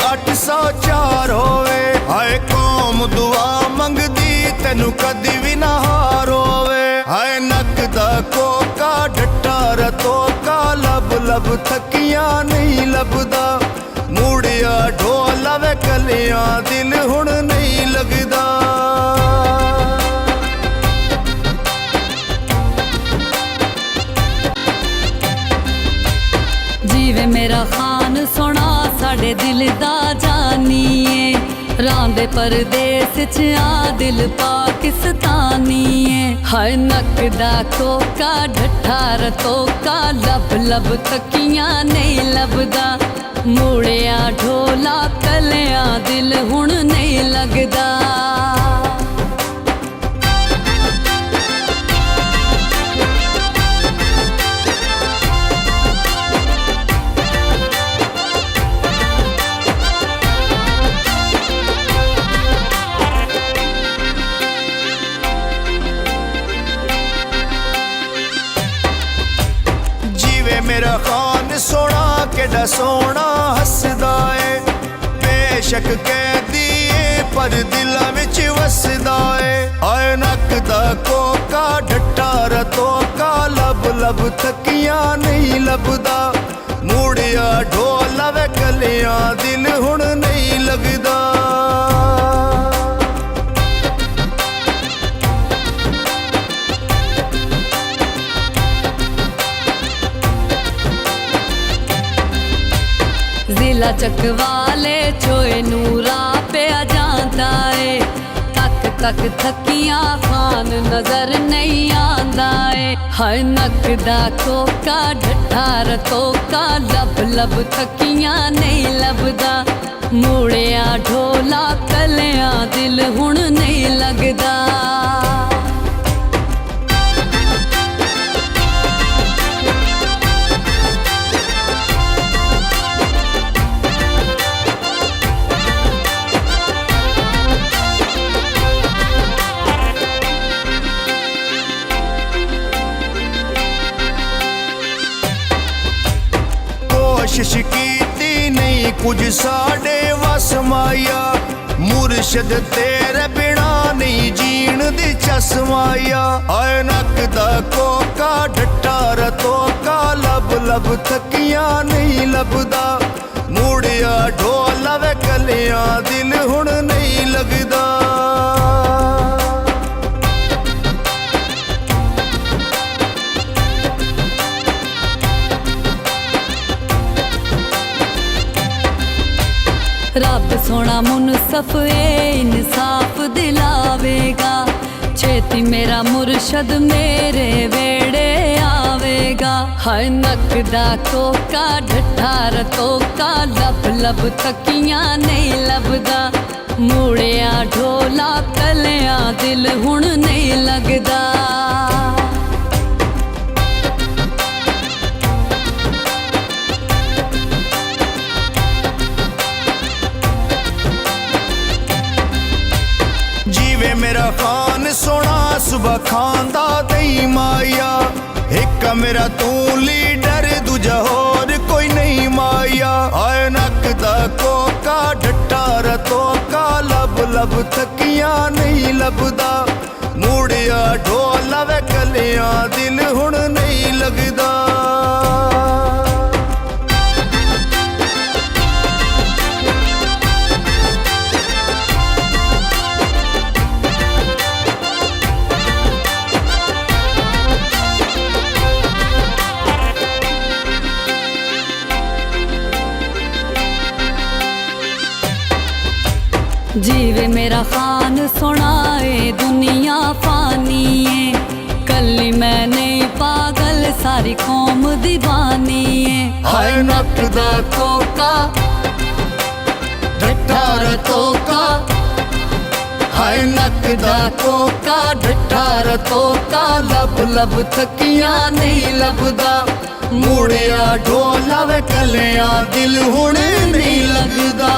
804 होवे। हाय कौम दुआ मंगदी तेनू कदी भी ना हार होवे। हाय नक दा कोका डट्टा रतोका लब लब थकियां नहीं लभदा। मूड़िया ढोला वे कलियां दिल हुण नहीं लगदा। जीवे मेरा खान सोना साडे दिल दा जानिए। रांदे परदेस च आ दिल पाकिस्तानीए। हर नक दा कोका ढट्ठा रतोका लब लब थकियां नहीं लभदा। मूड़िया ढोला कलियां दिल हुण नहीं लगदा। मेरा खान सोना केड़ा सोना हसदा है। बेशक कैदी पर दिलां विच वसदा है। हाय नक दा कोका डट्टा रतोका लब लब थकियां नहीं लभदा। मूड़िया ढोला वे कलियां दिल हुण नहीं लगदा। जिला चकवाले चोए नूरा पे आ जाता है। तक तक थकियां खान नजर नहीं आंदा है। हर नक दा कोका ढट्ठा रतोका लब लब थकियां नहीं लभदा। मूड़िया ढोला कलियां दिल हुण नहीं लगदा। कोशिश कीती नहीं कुछ साडे वस माया। मुर्शद तेरे बिना नहीं जीण दी चस माया। हाय नक दा कोका डट्टा रतोका लब लब थकियां नहीं लभदा। मूड़िया ढोला वे कलियां दिल हुण नहीं लगदा। रब सोना मुनसफ इंसाफ दिलावेगा। छेती मेरा मुर्शद मेरे वेड़े आवेगा। हर नक दा कोका ढट्ठा रतोका लब लब थकियां नहीं लभदा। मूड़िया ढोला कलियां दिल हुण नहीं लगदा। मेरा खान सोना सुबह खांदा दई माया। एक मेरा तू लीडर दूजा होर कोई नहीं माया। हाय नक दा कोका डट्टा रतोका लब लब थकियां नहीं लभदा। मूड़िया ढोला वे कलियां दिल हुण नहीं लगदा। जीवे मेरा खान सुनाए दुनिया फानी है। कली मैं नहीं पागल सारी कौम दीवानी है। हाय नक दा कोका ढट्ठा रतोका। हाय नक दा कोका ढट्ठा रतोका लब लब थकियां नहीं लभदा। मूड़िया ढोला वे कलियां दिल हुण नहीं लगदा।